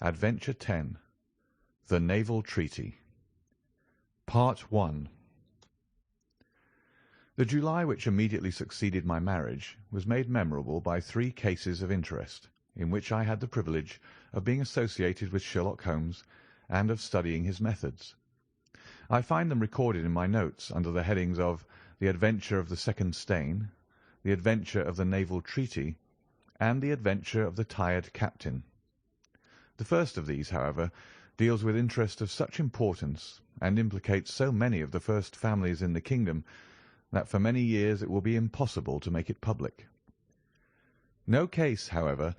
Adventure 10. The Naval Treaty. Part 1. The July which immediately succeeded my marriage was made memorable by 3 cases of interest, in which I had the privilege of being associated with Sherlock Holmes and of studying his methods. I find them recorded in my notes under the headings of The Adventure of the Second Stain, The Adventure of the Naval Treaty, and The Adventure of the Tired Captain. The first of these, however, deals with interest of such importance and implicates so many of the first families in the kingdom that for many years it will be impossible to make it public. No case, however,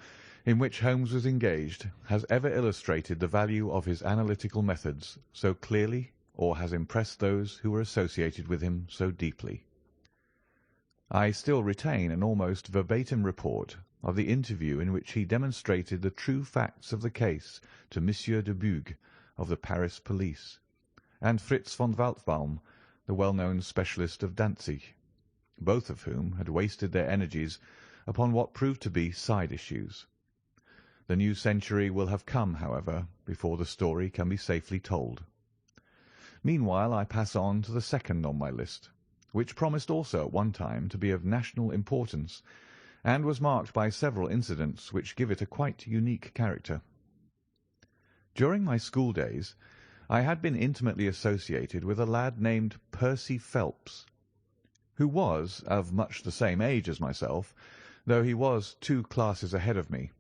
in which Holmes was engaged has ever illustrated the value of his analytical methods so clearly or has impressed those who were associated with him so deeply. I still retain an almost verbatim report of the interview in which he demonstrated the true facts of the case to Monsieur de Buch of the Paris police, and Fritz von Waldbaum, the well-known specialist of Danzig, both of whom had wasted their energies upon what proved to be side issues. The new century will have come, however, before the story can be safely told. Meanwhile I pass on to the second on my list, which promised also at one time to be of national importance, and was marked by several incidents which give it a quite unique character. During my school days I had been intimately associated with a lad named Percy Phelps, who was of much the same age as myself, though he was 2 classes ahead of me.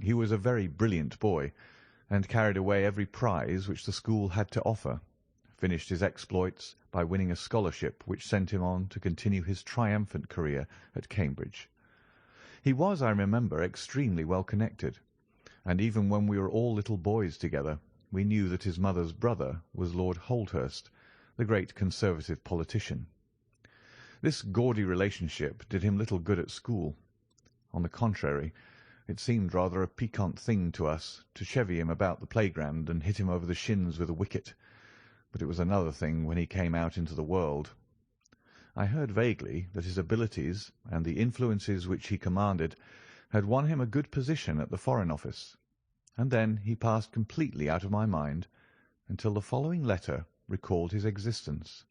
He was a very brilliant boy, and carried away every prize which the school had to offer, finished his exploits by winning a scholarship which sent him on to continue his triumphant career at Cambridge. He was, I remember, extremely well connected, and even when we were all little boys together, we knew that his mother's brother was Lord Holdhurst, the great Conservative politician. This gaudy relationship did him little good at school. On the contrary, it seemed rather a piquant thing to us to chevy him about the playground and hit him over the shins with a wicket, but it was another thing when he came out into the world. I heard vaguely that his abilities and the influences which he commanded had won him a good position at the Foreign Office, and then he passed completely out of my mind until the following letter recalled his existence.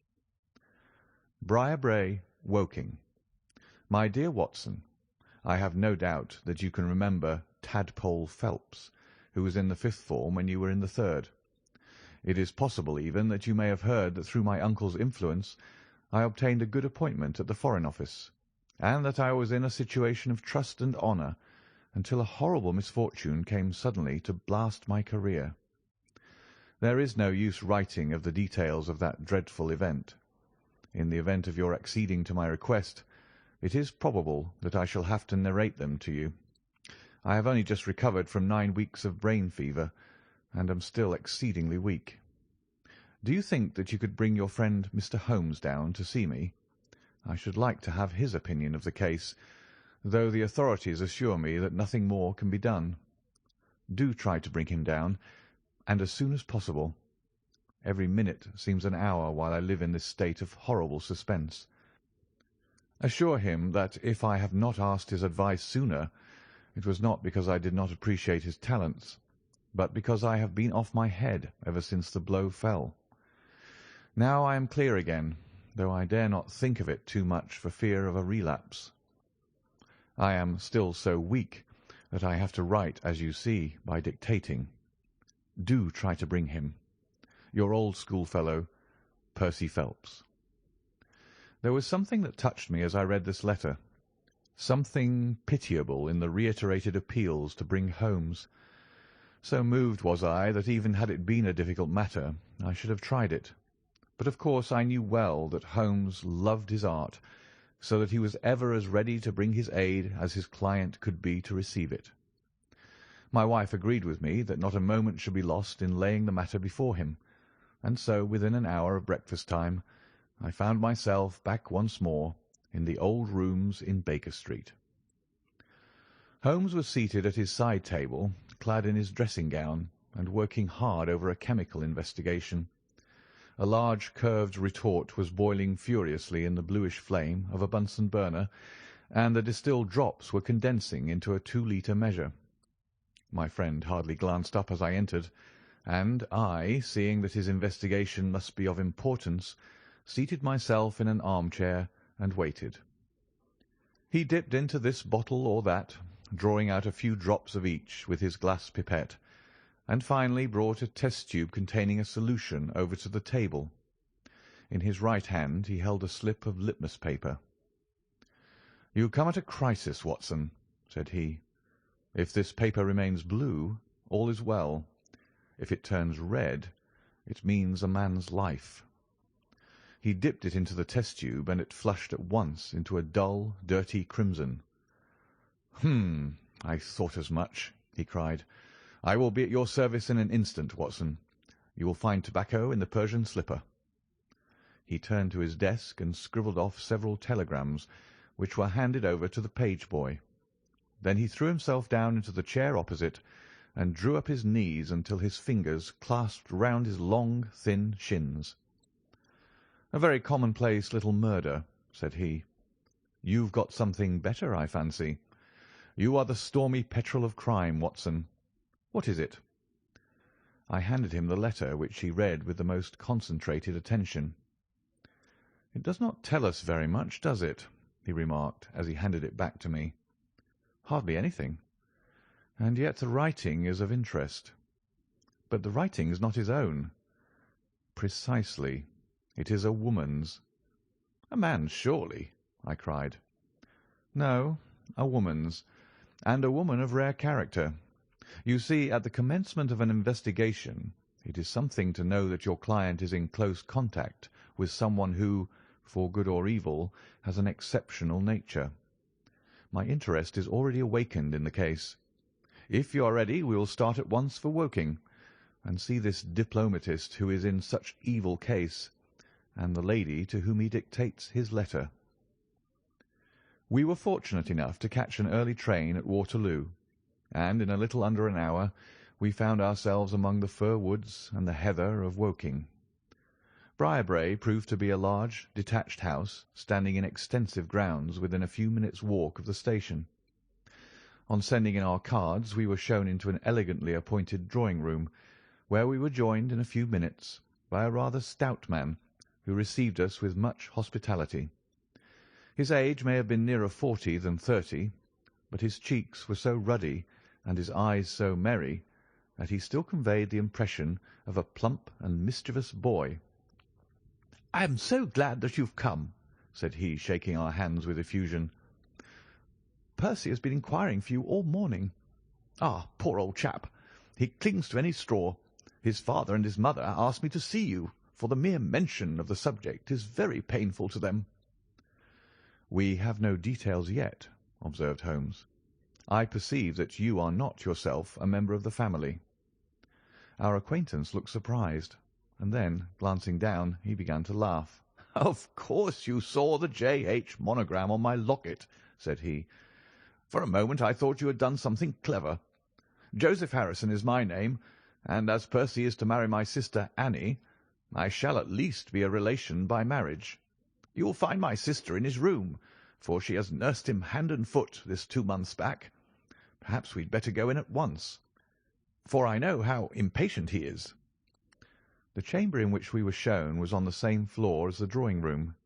Briarbrae, Woking. My dear Watson, I have no doubt that you can remember Tadpole Phelps, who was in the 5th form when you were in the 3rd. It is possible even that you may have heard that through my uncle's influence I obtained a good appointment at the Foreign Office, and that I was in a situation of trust and honour until a horrible misfortune came suddenly to blast my career. There is no use writing of the details of that dreadful event. In the event of your acceding to my request, it is probable that I shall have to narrate them to you. I have only just recovered from 9 weeks of brain fever, and am still exceedingly weak. Do you think that you could bring your friend Mr. Holmes down to see me? I should like to have his opinion of the case, though the authorities assure me that nothing more can be done. Do try to bring him down, and as soon as possible. Every minute seems an hour while I live in this state of horrible suspense. Assure him that if I have not asked his advice sooner, it was not because I did not appreciate his talents, but because I have been off my head ever since the blow fell. Now I am clear again, though I dare not think of it too much for fear of a relapse. I am still so weak that I have to write, as you see, by dictating. Do try to bring him. Your old schoolfellow, Percy Phelps. There was something that touched me as I read this letter, something pitiable in the reiterated appeals to bring Holmes. So moved was I that even had it been a difficult matter, I should have tried it. But of course I knew well that Holmes loved his art, so that he was ever as ready to bring his aid as his client could be to receive it. My wife agreed with me that not a moment should be lost in laying the matter before him, and so within an hour of breakfast time I found myself back once more in the old rooms in Baker Street. Holmes was seated at his side table, clad in his dressing gown, and working hard over a chemical investigation. A large curved retort was boiling furiously in the bluish flame of a Bunsen burner, and the distilled drops were condensing into a 2-litre measure. My friend hardly glanced up as I entered, and I, seeing that his investigation must be of importance, seated myself in an armchair and waited. He dipped into this bottle or that, drawing out a few drops of each with his glass pipette, and finally brought a test tube containing a solution over to the table. In his right hand he held a slip of litmus paper. "You come at a crisis, Watson," said he. "If this paper remains blue, all is well. If it turns red, it means a man's life." He dipped it into the test tube, and it flushed at once into a dull, dirty crimson. I thought as much," he cried. "I will be at your service in an instant, Watson. You will find tobacco in the Persian slipper." He turned to his desk and scribbled off several telegrams, which were handed over to the page boy. Then he threw himself down into the chair opposite, and drew up his knees until his fingers clasped round his long, thin shins. "A very commonplace little murder," said he. "You've got something better, I fancy. You are the stormy petrel of crime, Watson. What is it?" I handed him the letter, which he read with the most concentrated attention. "It does not tell us very much, does it?" he remarked as he handed it back to me. "Hardly anything. And yet the writing is of interest. But the writing is not his own." "Precisely. It is a woman's." "A man's, surely," I cried. "No, a woman's, and a woman of rare character. You see, at the commencement of an investigation, it is something to know that your client is in close contact with someone who, for good or evil, has an exceptional nature. My interest is already awakened in the case. If you are ready, we will start at once for Woking, and see this diplomatist who is in such evil case, and the lady to whom he dictates his letter." We were fortunate enough to catch an early train at Waterloo, and in a little under an hour we found ourselves among the fir woods and the heather of Woking. Briarbrae proved to be a large, detached house standing in extensive grounds within a few minutes' walk of the station. On sending in our cards we were shown into an elegantly appointed drawing-room, where we were joined in a few minutes by a rather stout man, who received us with much hospitality. His age may have been nearer 40 than 30, but his cheeks were so ruddy and his eyes so merry that he still conveyed the impression of a plump and mischievous boy. "I am so glad that you've come," said he, shaking our hands with effusion. "Percy has been inquiring for you all morning. Ah, poor old chap! He clings to any straw. His father and his mother asked me to see you, for the mere mention of the subject is very painful to them." "We have no details yet," observed Holmes. "I perceive that you are not yourself a member of the family." Our acquaintance looked surprised, and then, glancing down, he began to laugh. "Of course you saw the J.H. monogram on my locket," said he. "For a moment I thought you had done something clever. Joseph Harrison is my name, and as Percy is to marry my sister Annie, I shall at least be a relation by marriage. You will find my sister in his room, for she has nursed him hand and foot this 2 months back. Perhaps we'd better go in at once, for I know how impatient he is." The chamber in which we were shown was on the same floor as the drawing-room.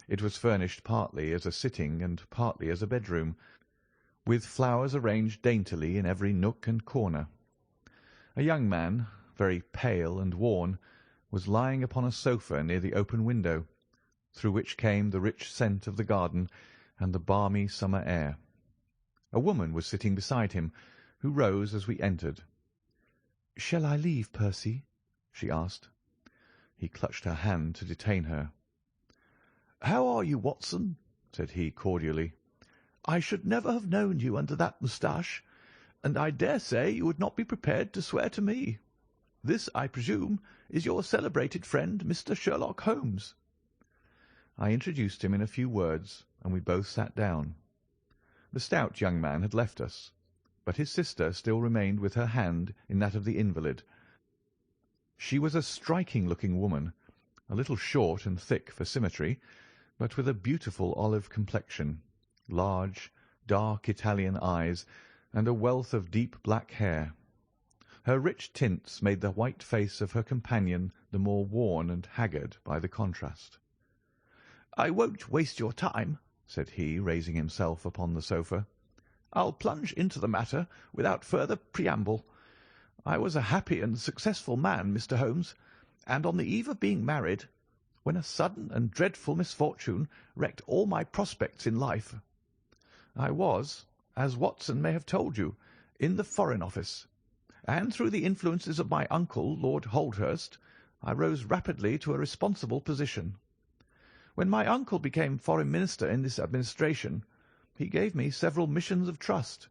It was furnished partly as a sitting and partly as a bedroom, with flowers arranged daintily in every nook and corner. A young man, very pale and worn, was lying upon a sofa near the open window, through which came the rich scent of the garden and the balmy summer air. A woman was sitting beside him, who rose as we entered. "Shall I leave, Percy?" she asked. He clutched her hand to detain her. "How are you, Watson?" said he cordially. "I should never have known you under that moustache, and I dare say you would not be prepared to swear to me. This, I presume, is your celebrated friend, Mr. Sherlock Holmes." I introduced him in a few words, and we both sat down. The stout young man had left us, but his sister still remained with her hand in that of the invalid. She was a striking-looking woman, a little short and thick for symmetry, but with a beautiful olive complexion, large, dark Italian eyes, and a wealth of deep black hair. Her rich tints made the white face of her companion the more worn and haggard by the contrast. "I won't waste your time," said he, raising himself upon the sofa. "I'll plunge into the matter without further preamble. I was a happy and successful man, Mr. Holmes, and on the eve of being married, when a sudden and dreadful misfortune wrecked all my prospects in life. I was, as Watson may have told you, in the Foreign Office, and through the influences of my uncle, Lord Holdhurst, I rose rapidly to a responsible position. When my uncle became Foreign Minister in this administration, he gave me several missions of trust,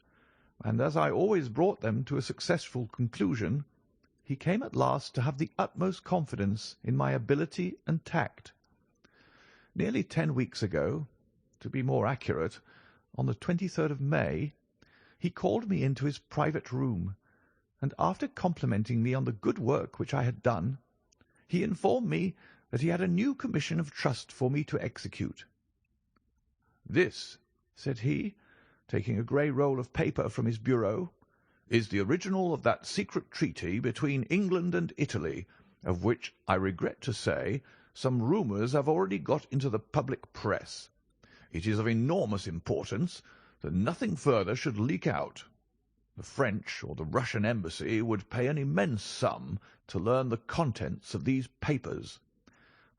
and as I always brought them to a successful conclusion, he came at last to have the utmost confidence in my ability and tact. Nearly 10 weeks ago, to be more accurate, on the 23rd of May, he called me into his private room, and after complimenting me on the good work which I had done, he informed me that he had a new commission of trust for me to execute. "This," said he, taking a grey roll of paper from his bureau, "is the original of that secret treaty between England and Italy, of which, I regret to say, some rumours have already got into the public press. It is of enormous importance that nothing further should leak out. The French or the Russian embassy would pay an immense sum to learn the contents of these papers.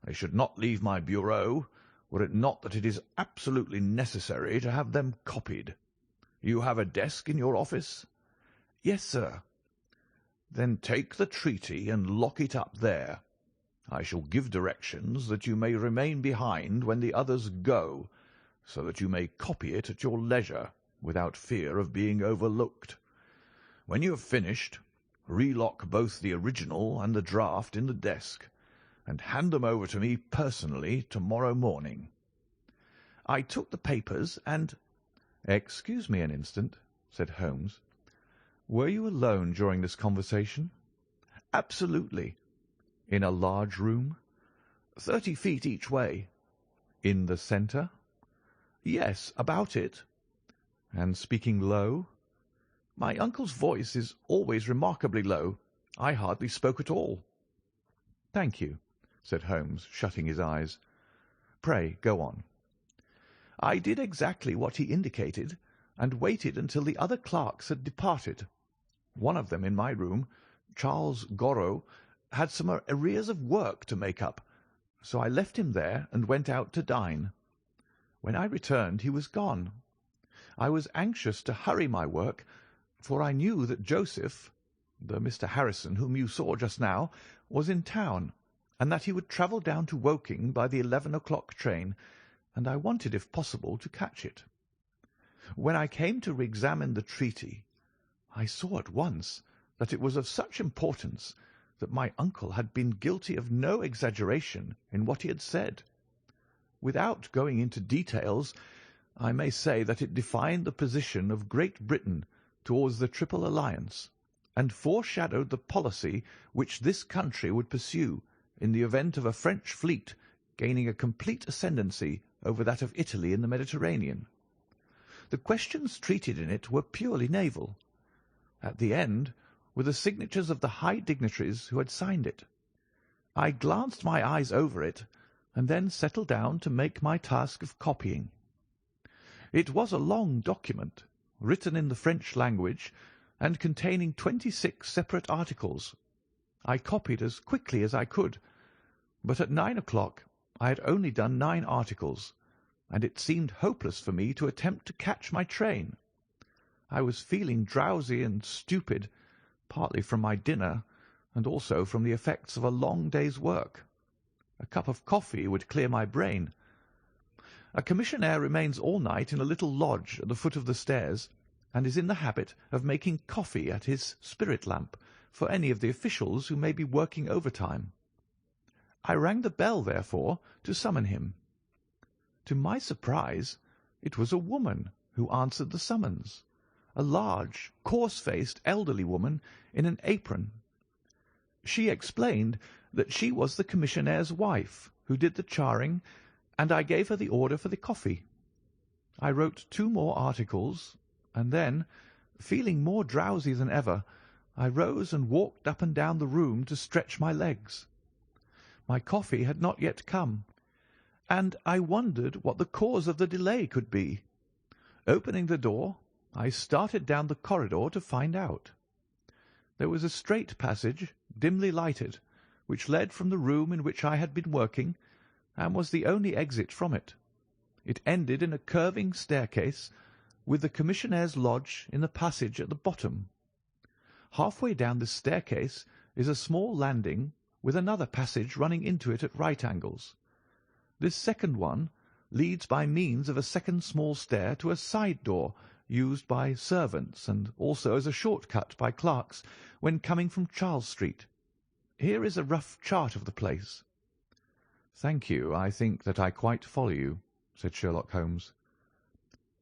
They should not leave my bureau, were it not that it is absolutely necessary to have them copied. You have a desk in your office?" "Yes, sir." "Then take the treaty and lock it up there. I shall give directions that you may remain behind when the others go, so that you may copy it at your leisure without fear of being overlooked. When you have finished, relock both the original and the draft in the desk, and hand them over to me personally tomorrow morning." I took the papers and— "Excuse me an instant," said Holmes. "Were you alone during this conversation?" "Absolutely." "In a large room?" 30 feet each way." "In the centre?" "Yes, about it." "And speaking low?" "My uncle's voice is always remarkably low. I hardly spoke at all." "Thank you," said Holmes, shutting his eyes. "Pray go on." "I did exactly what he indicated, and waited until the other clerks had departed. One of them in my room, Charles Gorrow, had some arrears of work to make up, so I left him there and went out to dine. When I returned he was gone. I was anxious to hurry my work, for I knew that Joseph, the Mr. Harrison whom you saw just now, was in town, and that he would travel down to Woking by the 11 o'clock train, and I wanted, if possible, to catch it. When I came to re-examine the treaty, I saw at once that it was of such importance that my uncle had been guilty of no exaggeration in what he had said. Without going into details, I may say that it defined the position of Great Britain towards the Triple Alliance, and foreshadowed the policy which this country would pursue in the event of a French fleet gaining a complete ascendancy over that of Italy in the Mediterranean. The questions treated in it were purely naval. At the end were the signatures of the high dignitaries who had signed it. I glanced my eyes over it, and then settled down to make my task of copying. It was a long document, written in the French language, and containing 26 separate articles. I copied as quickly as I could, but at 9 o'clock I had only done 9 articles, and it seemed hopeless for me to attempt to catch my train. I was feeling drowsy and stupid, partly from my dinner, and also from the effects of a long day's work. A cup of coffee would clear my brain. A commissionaire remains all night in a little lodge at the foot of the stairs, and is in the habit of making coffee at his spirit lamp for any of the officials who may be working overtime. I rang the bell, therefore, to summon him. To my surprise, it was a woman who answered the summons, a large, coarse-faced, elderly woman in an apron. She explained that she was the commissionnaire's wife who did the charring, and I gave her the order for the coffee. I wrote 2 more articles, and then, Feeling more drowsy than ever, I rose and walked up and down the room to stretch my legs. My coffee had not yet come, and I wondered what the cause of the delay could be. Opening the door, I started down the corridor to find out. There was a straight passage, dimly lighted, which led from the room in which I had been working, and was the only exit from it. It ended in a curving staircase, with the commissionnaire's lodge in the passage at the bottom. Half-way down this staircase is a small landing, with another passage running into it at right angles. This second one leads by means of a second small stair to a side door used by servants, and also as a short-cut by clerks when coming from Charles Street. Here is a rough chart of the place." "Thank you. I think that I quite follow you," said Sherlock Holmes.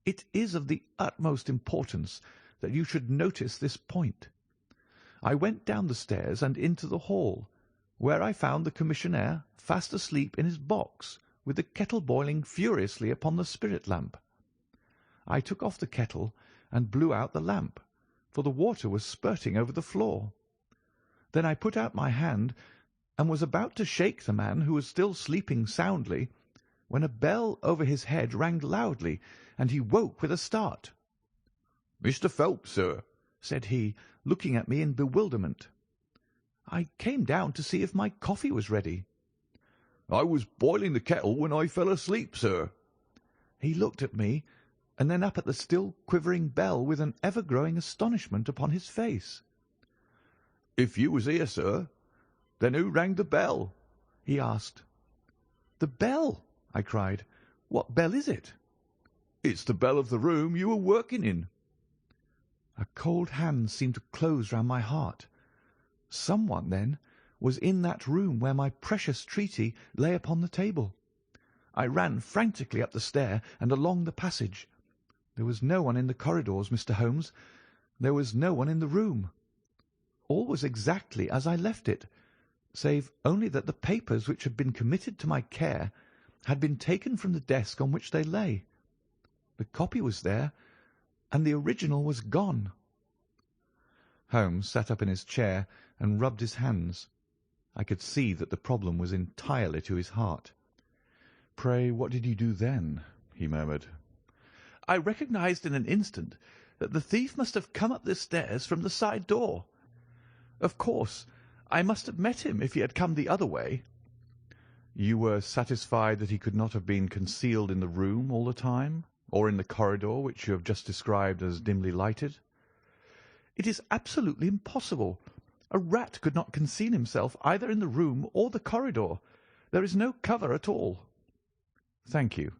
"It is of the utmost importance that you should notice this point. I went down the stairs and into the hall, where I found the commissionaire fast asleep in his box, with the kettle boiling furiously upon the spirit lamp. I took off the kettle and blew out the lamp, for the water was spurting over the floor. Then I put out my hand and was about to shake the man, who was still sleeping soundly, when a bell over his head rang loudly, and he woke with a start. "Mr. Phelps, sir," said he, looking at me in bewilderment. I came down to see if my coffee was ready. "I was boiling the kettle when I fell asleep, sir." He looked at me, and then up at the still quivering bell with an ever-growing astonishment upon his face. "If you was here, sir, then who rang the bell?" he asked. "The bell!" I cried. "What bell is it?" "It's the bell of the room you were working in." A cold hand seemed to close round my heart. Someone, then, was in that room where my precious treaty lay upon the table. I ran frantically up the stair and along the passage. There was no one in the corridors, Mr. Holmes. There was no one in the room. All was exactly as I left it, save only that the papers which had been committed to my care had been taken from the desk on which they lay. The copy was there, and the original was gone. Holmes sat up in his chair and rubbed his hands. I could see that the problem was entirely to his heart. "Pray, what did you do then?" he murmured. "I recognized in an instant that the thief must have come up the stairs from the side door. Of course, I must have met him if he had come the other way." "You were satisfied that he could not have been concealed in the room all the time, or in the corridor which you have just described as dimly lighted?" "It is absolutely impossible. A rat could not conceal himself either in the room or the corridor. There is no cover at all." "Thank you.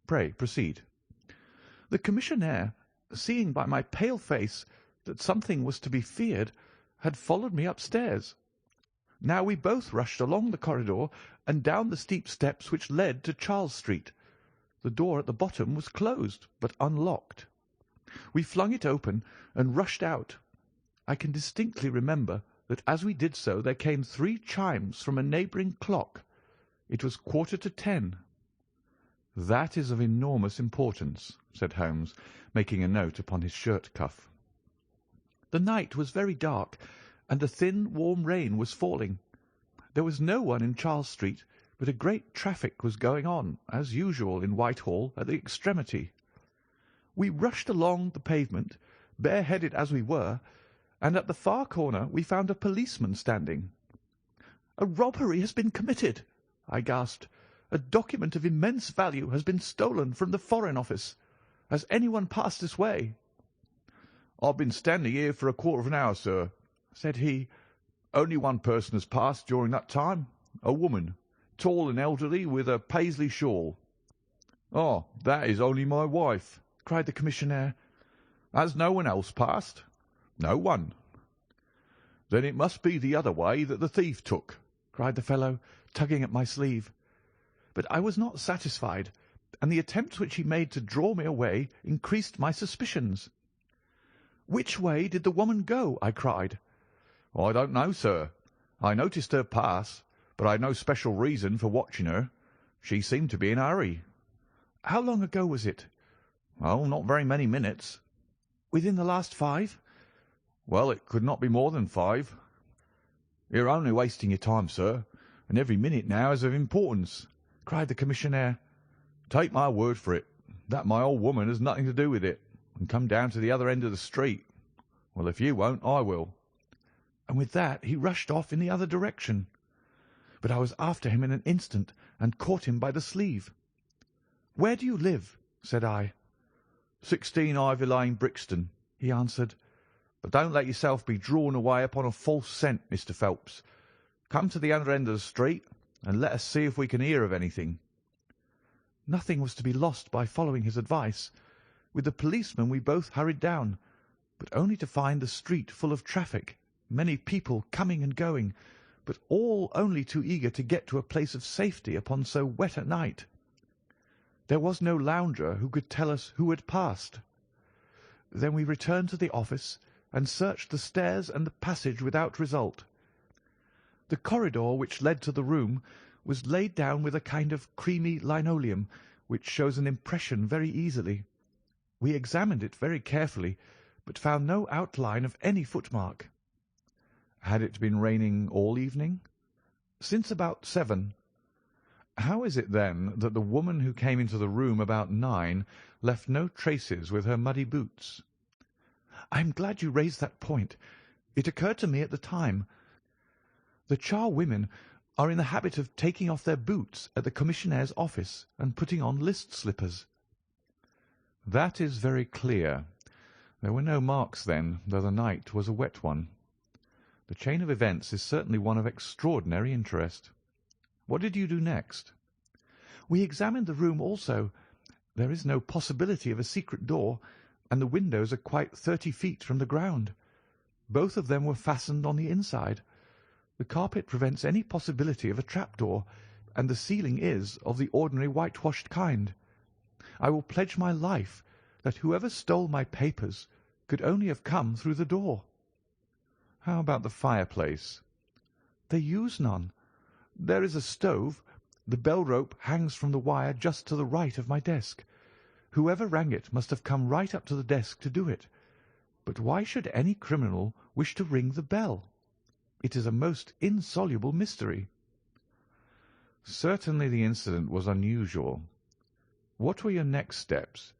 Pray proceed." "The commissionaire, seeing by my pale face that something was to be feared, had followed me upstairs. Now we both rushed along the corridor and down the steep steps which led to Charles Street. The door at the bottom was closed, but unlocked. We flung it open and rushed out. I can distinctly remember that as we did so there came 3 chimes from a neighbouring clock. It was 10:15. "That is of enormous importance," said Holmes, making a note upon his shirt cuff. "The night was very dark, and a thin, warm rain was falling. There was no one in Charles Street, but a great traffic was going on, as usual in Whitehall, at the extremity. We rushed along the pavement, bareheaded as we were, and at the far corner we found a policeman standing. "'A robbery has been committed,' I gasped. "'A document of immense value has been stolen from the Foreign Office. Has anyone passed this way?' "'I've been standing here for a quarter of an hour, sir,' said he. "'Only one person has passed during that time, a woman, tall and elderly, with a Paisley shawl.' "'Oh, that is only my wife,' cried the commissionaire. "'Has no one else passed?' "'No one.' "'Then it must be the other way that the thief took,' cried the fellow, tugging at my sleeve. But I was not satisfied, and the attempts which he made to draw me away increased my suspicions. "'Which way did the woman go?' I cried. "'I don't know, sir. I noticed her pass, but I had no special reason for watching her. She seemed to be in a hurry.' "'How long ago was it?' "'Oh, not very many minutes.' Within the last 5? Well, it could not be more than 5. You're only wasting your time, sir, and every minute now is of importance," cried the commissionaire. "Take my word for it, that my old woman has nothing to do with it, and come down to the other end of the street. Well, if you won't, I will." And with that he rushed off in the other direction. But I was after him in an instant and caught him by the sleeve. "Where do you live?" said I. 16 Ivy Lane, Brixton," he answered. "But don't let yourself be drawn away upon a false scent, Mr. Phelps. Come to the other end of the street, and let us see if we can hear of anything." Nothing was to be lost by following his advice. With the policeman we both hurried down, but only to find the street full of traffic, many people coming and going, but all only too eager to get to a place of safety upon so wet a night. There was no lounger who could tell us who had passed. Then we returned to the office and searched the stairs and the passage without result. The corridor which led to the room was laid down with a kind of creamy linoleum, which shows an impression very easily. We examined it very carefully, but found no outline of any footmark. Had it been raining all evening? Since about 7. How is it, then, that the woman who came into the room about 9 left no traces with her muddy boots? I am glad you raised that point. It occurred to me at the time. The charwomen are in the habit of taking off their boots at the commissionnaire's office and putting on list slippers. That is very clear. There were no marks, then, though the night was a wet one. The chain of events is certainly one of extraordinary interest. What did you do next? We examined the room also. There is no possibility of a secret door, and the windows are quite 30 feet from the ground. Both of them were fastened on the inside. The carpet prevents any possibility of a trapdoor, and the ceiling is of the ordinary whitewashed kind. I will pledge my life that whoever stole my papers could only have come through the door. How about the fireplace? They use none. There is a stove. The bell rope hangs from the wire just to the right of my desk. Whoever rang it must have come right up to the desk to do it. But why should any criminal wish to ring the bell? It is a most insoluble mystery. Certainly the incident was unusual. What were your next steps?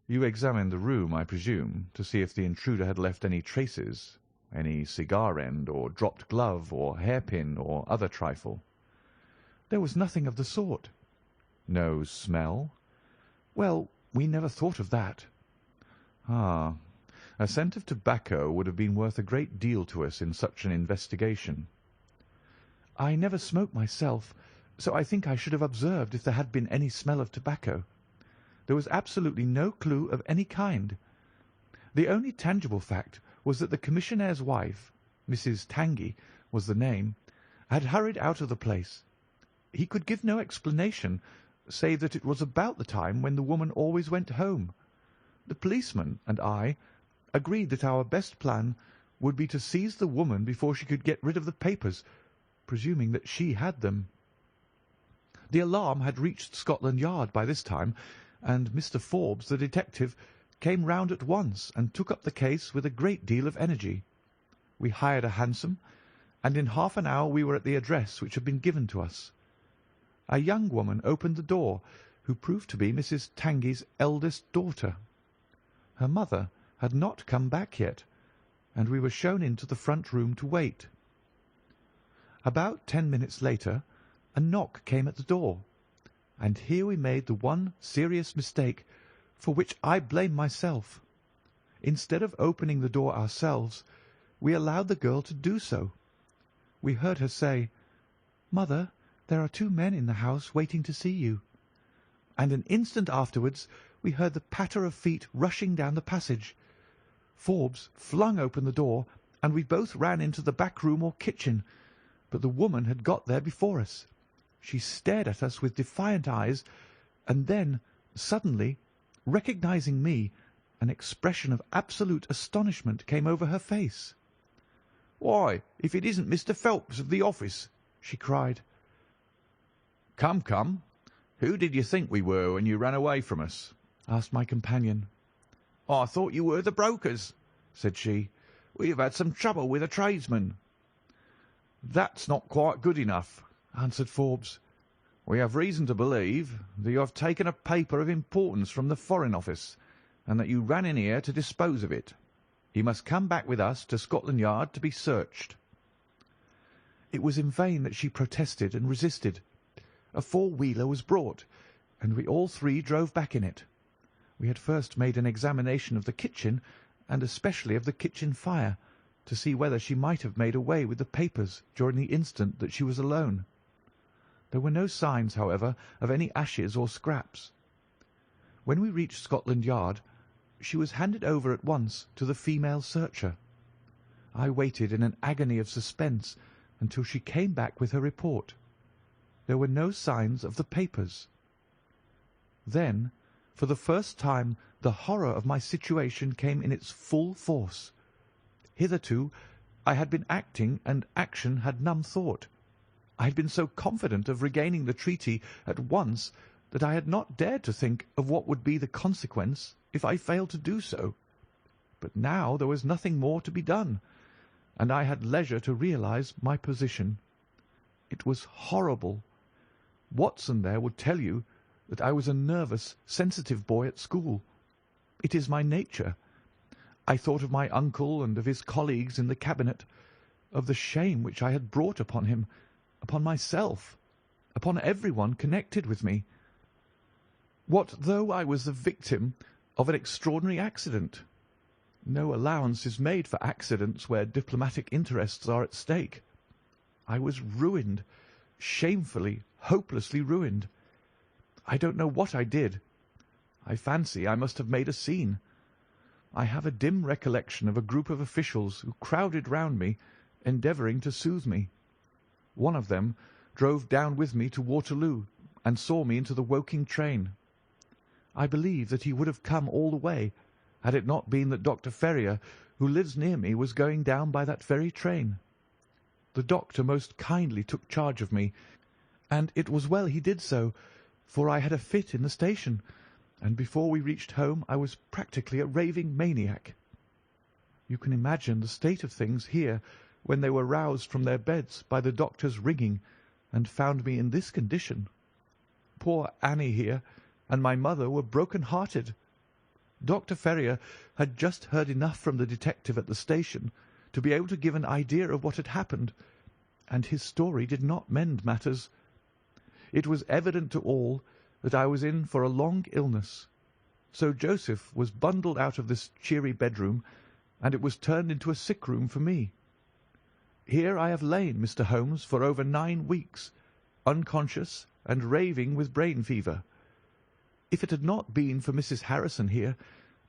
You examined the room, I presume, to see if the intruder had left any traces, any cigar end, or dropped glove, or hairpin, or other trifle. There was nothing of the sort. No smell? Well, we never thought of that. Ah, a scent of tobacco would have been worth a great deal to us in such an investigation. I never smoke myself, so I think I should have observed if there had been any smell of tobacco. There was absolutely no clue of any kind. The only tangible fact was that the commissionnaire's wife, Mrs. Tangey was the name, had hurried out of the place. He could give no explanation, save that it was about the time when the woman always went home. The policeman and I agreed that our best plan would be to seize the woman before she could get rid of the papers, presuming that she had them. The alarm had reached Scotland Yard by this time, and Mr. Forbes, the detective, came round at once and took up the case with a great deal of energy. We hired a hansom, and in half an hour we were at the address which had been given to us. A young woman opened the door, who proved to be Mrs. Tangey's eldest daughter. Her mother had not come back yet, and we were shown into the front room to wait. About 10 minutes later, a knock came at the door, and here we made the one serious mistake for which I blame myself. Instead of opening the door ourselves, we allowed the girl to do so. We heard her say, "Mother, there are 2 men in the house waiting to see you." And an instant afterwards we heard the patter of feet rushing down the passage. Forbes flung open the door, and we both ran into the back room or kitchen, but the woman had got there before us. She stared at us with defiant eyes, and then, suddenly, recognizing me, an expression of absolute astonishment came over her face. "Why, if it isn't Mr. Phelps of the office!" she cried. "Come, come! Who did you think we were when you ran away from us?" asked my companion. "I thought you were the brokers," said she. "We have had some trouble with a tradesman." "That's not quite good enough," answered Forbes. "We have reason to believe that you have taken a paper of importance from the Foreign Office, and that you ran in here to dispose of it. You must come back with us to Scotland Yard to be searched." It was in vain that she protested and resisted. A four-wheeler was brought, and we all three drove back in it. We had first made an examination of the kitchen, and especially of the kitchen fire, to see whether she might have made away with the papers during the instant that she was alone. There were no signs, however, of any ashes or scraps. When we reached Scotland Yard, she was handed over at once to the female searcher. I waited in an agony of suspense until she came back with her report. There were no signs of the papers. Then, for the first time, the horror of my situation came in its full force. Hitherto I had been acting, and action had none thought. I had been so confident of regaining the treaty at once that I had not dared to think of what would be the consequence if I failed to do so. But now there was nothing more to be done, and I had leisure to realize my position. It was horrible. Watson there would tell you that I was a nervous, sensitive boy at school. It is my nature. I thought of my uncle and of his colleagues in the cabinet, of the shame which I had brought upon him, upon myself, upon everyone connected with me. What though I was the victim of an extraordinary accident? No allowance is made for accidents where diplomatic interests are at stake. I was ruined, shamefully, hopelessly ruined. I don't know what I did. I fancy I must have made a scene. I have a dim recollection of a group of officials who crowded round me, endeavouring to soothe me. One of them drove down with me to Waterloo and saw me into the Woking train. I believe that he would have come all the way, had it not been that Dr. Ferrier, who lives near me, was going down by that very train. The doctor most kindly took charge of me, and it was well he did so, for I had a fit in the station, and before we reached home I was practically a raving maniac. You can imagine the state of things here when they were roused from their beds by the doctor's ringing, and found me in this condition. Poor Annie here and my mother were broken-hearted. Dr. Ferrier had just heard enough from the detective at the station to be able to give an idea of what had happened, and his story did not mend matters. It was evident to all that I was in for a long illness. So Joseph was bundled out of this cheery bedroom, and it was turned into a sick room for me. Here I have lain, Mr. Holmes, for over 9 weeks, unconscious and raving with brain fever. If it had not been for Mrs. Harrison here,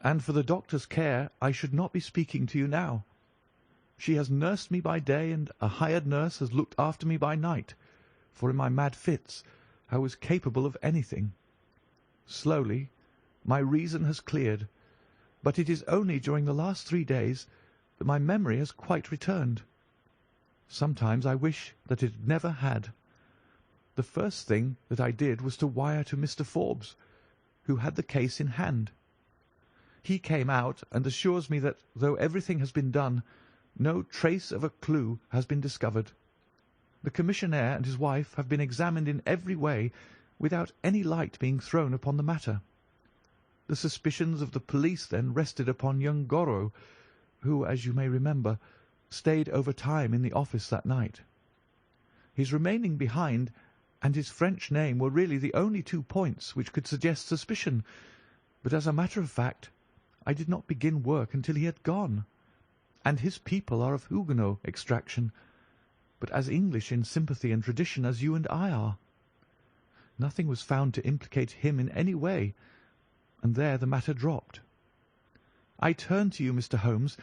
and for the doctor's care, I should not be speaking to you now. She has nursed me by day, and a hired nurse has looked after me by night, for in my mad fits I was capable of anything. Slowly my reason has cleared, but it is only during the last 3 days that my memory has quite returned. Sometimes I wish that it never had. The first thing that I did was to wire to Mr. Forbes, who had the case in hand. He came out and assures me that, though everything has been done, no trace of a clue has been discovered. The commissionaire and his wife have been examined in every way without any light being thrown upon the matter. The suspicions of the police then rested upon young Goro, who, as you may remember, stayed over time in the office that night. His remaining behind and his French name were really the only 2 points which could suggest suspicion, but as a matter of fact I did not begin work until he had gone, and his people are of Huguenot extraction, but as English in sympathy and tradition as you and I are. Nothing was found to implicate him in any way, and there the matter dropped. I turn to you, Mr. Holmes,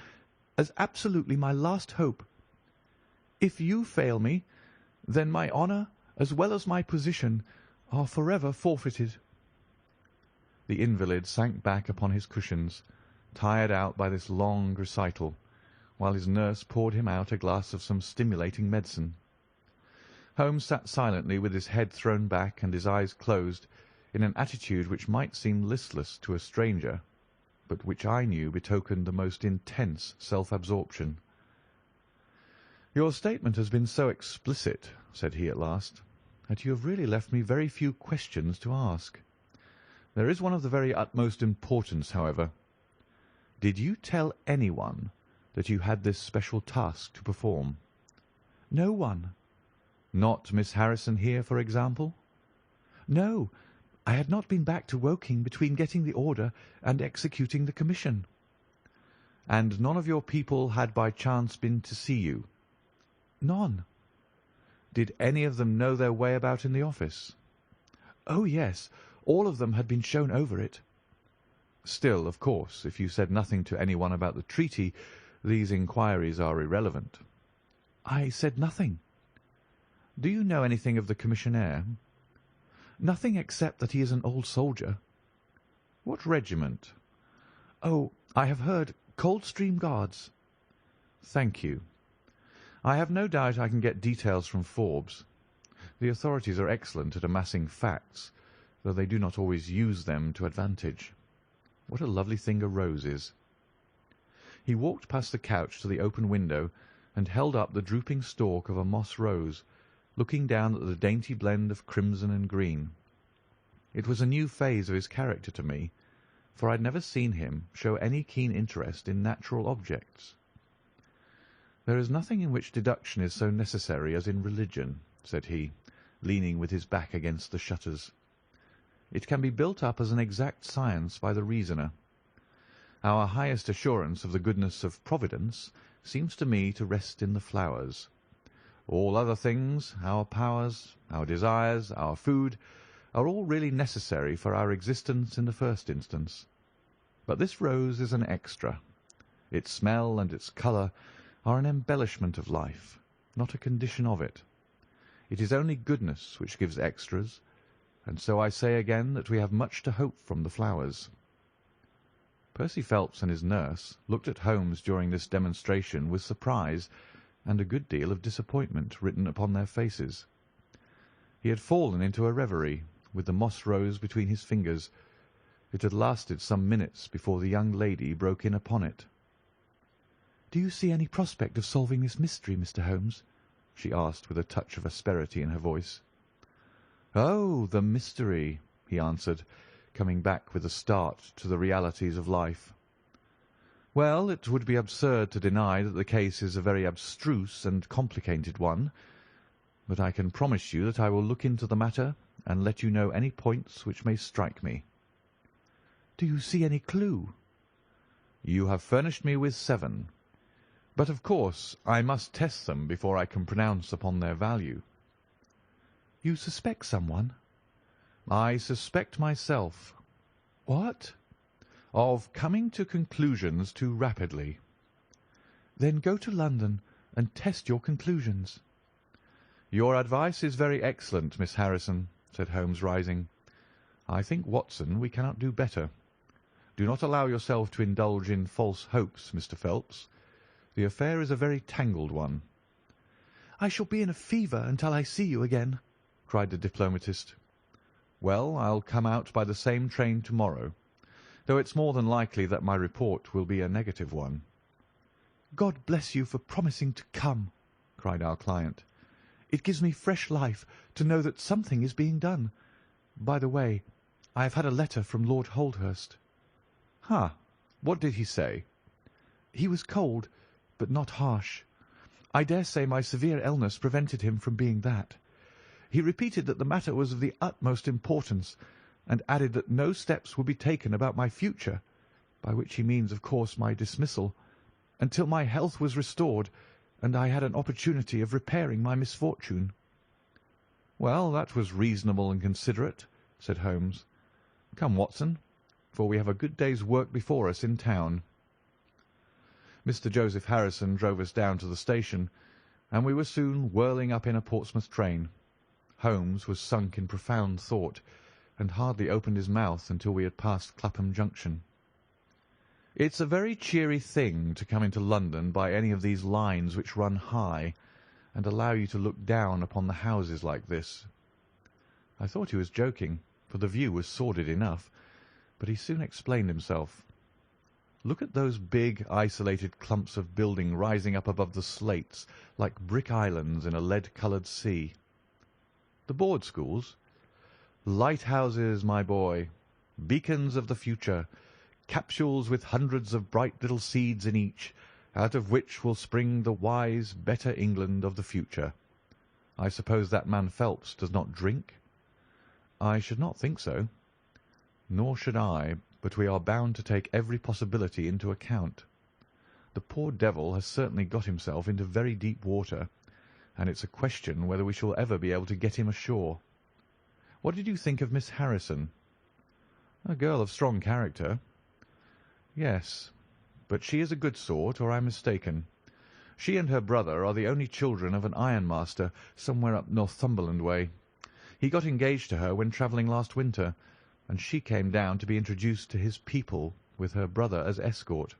as absolutely my last hope. If you fail me, then my honour, as well as my position, are forever forfeited." The invalid sank back upon his cushions, tired out by this long recital, while his nurse poured him out a glass of some stimulating medicine. Holmes sat silently with his head thrown back and his eyes closed, in an attitude which might seem listless to a stranger, but which I knew betokened the most intense self-absorption. "Your statement has been so explicit," said he at last, "that you have really left me very few questions to ask. There is one of the very utmost importance, however. Did you tell anyone that you had this special task to perform?" "No one." "Not Miss Harrison here, for example?" "No. I had not been back to Woking between getting the order and executing the commission." "And none of your people had by chance been to see you?" "None." "Did any of them know their way about in the office?" "Oh, yes. All of them had been shown over it." "Still, of course, if you said nothing to anyone about the treaty, these inquiries are irrelevant." "I said nothing." "Do you know anything of the commissionaire?" "Nothing except that he is an old soldier." "What regiment?" "Oh, I have heard Coldstream Guards." "Thank you. I have no doubt I can get details from Forbes. The authorities are excellent at amassing facts, though they do not always use them to advantage. What a lovely thing a rose is." He walked past the couch to the open window and held up the drooping stalk of a moss rose, looking down at the dainty blend of crimson and green. It was a new phase of his character to me, for I had never seen him show any keen interest in natural objects. "There is nothing in which deduction is so necessary as in religion," said he, leaning with his back against the shutters. "It can be built up as an exact science by the reasoner. Our highest assurance of the goodness of Providence seems to me to rest in the flowers. All other things, our powers, our desires, our food, are all really necessary for our existence in the first instance. But this rose is an extra. Its smell and its colour are an embellishment of life, not a condition of it. It is only goodness which gives extras, and so I say again that we have much to hope from the flowers." Percy Phelps and his nurse looked at Holmes during this demonstration with surprise and a good deal of disappointment written upon their faces. He had fallen into a reverie, with the moss rose between his fingers. It had lasted some minutes before the young lady broke in upon it. "Do you see any prospect of solving this mystery, Mr. Holmes?" she asked with a touch of asperity in her voice. "Oh, the mystery," he answered, coming back with a start to the realities of life. "Well, it would be absurd to deny that the case is a very abstruse and complicated one, but I can promise you that I will look into the matter and let you know any points which may strike me." "Do you see any clue?" "You have furnished me with 7. But of course I must test them before I can pronounce upon their value." "You suspect someone?" "I suspect myself." "What?" "Of coming to conclusions too rapidly." "Then go to London and test your conclusions." "Your advice is very excellent, Miss Harrison," said Holmes, rising. "I think, Watson, we cannot do better. Do not allow yourself to indulge in false hopes, Mr. Phelps. The affair is a very tangled one." "I shall be in a fever until I see you again," cried the diplomatist. "Well, I'll come out by the same train to-morrow, though it's more than likely that my report will be a negative one." "God bless you for promising to come," cried our client. "It gives me fresh life to know that something is being done. By the way, I have had a letter from Lord Holdhurst." "Ha! What did he say?" "He was cold, but not harsh. I dare say my severe illness prevented him from being that. He repeated that the matter was of the utmost importance, and added that no steps would be taken about my future, by which he means, of course, my dismissal, until my health was restored and I had an opportunity of repairing my misfortune." "Well, that was reasonable and considerate," said Holmes. "Come, Watson, for we have a good day's work before us in town." Mr. Joseph Harrison drove us down to the station, and we were soon whirling up in a Portsmouth train. Holmes was sunk in profound thought, and hardly opened his mouth until we had passed Clapham Junction. "It's a very cheery thing to come into London by any of these lines which run high, and allow you to look down upon the houses like this." I thought he was joking, for the view was sordid enough, but he soon explained himself. Look at those big, isolated clumps of building rising up above the slates like brick islands in a lead-coloured sea. The board schools? Lighthouses, my boy, beacons of the future, capsules with hundreds of bright little seeds in each, out of which will spring the wise, better England of the future. I suppose that man Phelps does not drink? I should not think so. Nor should I, but we are bound to take every possibility into account. The poor devil has certainly got himself into very deep water, and it's a question whether we shall ever be able to get him ashore. What did you think of Miss Harrison? A girl of strong character. Yes, but she is a good sort, or I'm mistaken. She and her brother are the only children of an ironmaster somewhere up Northumberland way. He got engaged to her when travelling last winter, and she came down to be introduced to his people with her brother as escort.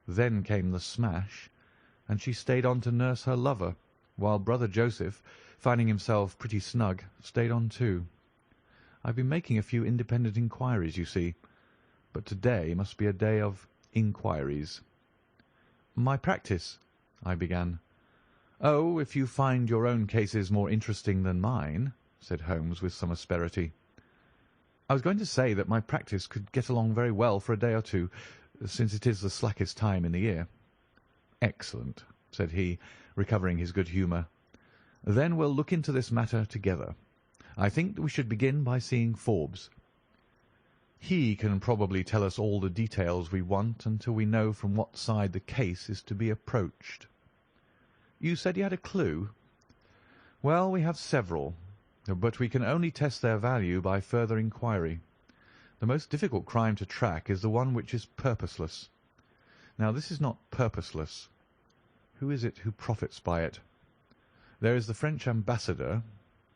Then came the smash, and she stayed on to nurse her lover, while brother Joseph, finding himself pretty snug, stayed on too. I've been making a few independent inquiries, you see, but today must be a day of inquiries. My practice, I began. Oh, if you find your own cases more interesting than mine, said Holmes with some asperity. I was going to say that my practice could get along very well for a day or two, since it is the slackest time in the year. Excellent, said he, recovering his good humour. Then we'll look into this matter together. I think that we should begin by seeing Forbes. He can probably tell us all the details we want until we know from what side the case is to be approached. You said you had a clue? Well, we have several, but we can only test their value by further inquiry. The most difficult crime to track is the one which is purposeless. Now, this is not purposeless. Who is it who profits by it? There is the French ambassador,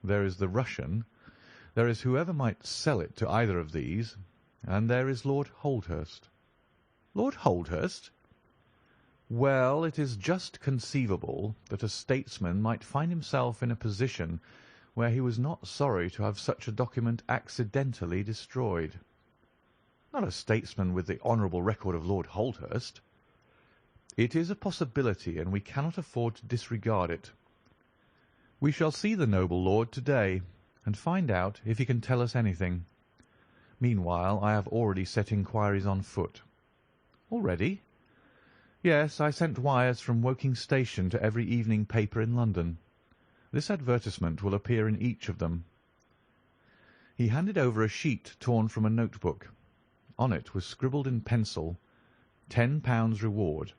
there is the Russian, there is whoever might sell it to either of these, and there is Lord Holdhurst. Lord Holdhurst? Well, it is just conceivable that a statesman might find himself in a position where he was not sorry to have such a document accidentally destroyed. Not a statesman with the honourable record of Lord Holdhurst. It is a possibility, and we cannot afford to disregard it. We shall see the noble lord to-day, and find out if he can tell us anything. Meanwhile, I have already set inquiries on foot. Already? Yes, I sent wires from Woking Station to every evening paper in London. This advertisement will appear in each of them. He handed over a sheet torn from a notebook. On it was scribbled in pencil, £10 reward,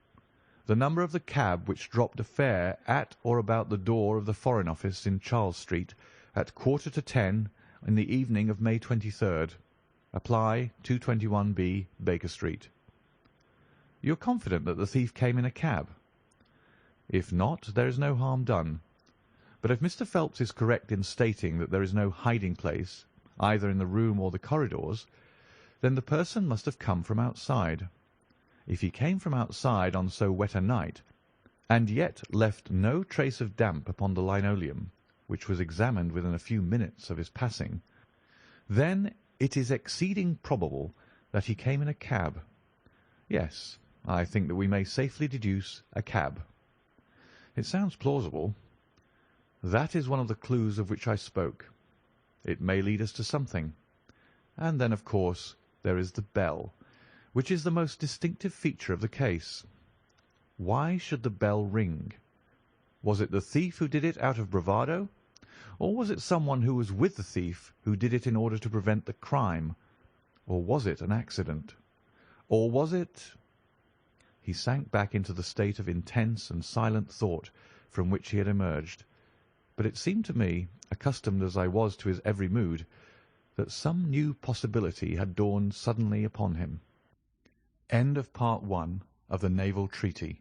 the number of the cab which dropped a fare at or about the door of the Foreign Office in Charles Street at 9:45 in the evening of May 23rd. Apply 221B, Baker Street. You're confident that the thief came in a cab? If not, there is no harm done. But if Mr. Phelps is correct in stating that there is no hiding place, either in the room or the corridors, then the person must have come from outside. If he came from outside on so wet a night, and yet left no trace of damp upon the linoleum, which was examined within a few minutes of his passing, then it is exceeding probable that he came in a cab. Yes, I think that we may safely deduce a cab. It sounds plausible. That is one of the clues of which I spoke. It may lead us to something. And then, of course, there is the bell, which is the most distinctive feature of the case. Why should the bell ring? Was it the thief who did it out of bravado? Or was it someone who was with the thief who did it in order to prevent the crime? Or was it an accident? Or was it— He sank back into the state of intense and silent thought from which he had emerged, but it seemed to me, accustomed as I was to his every mood, that some new possibility had dawned suddenly upon him. End of Part 1 of the Naval Treaty.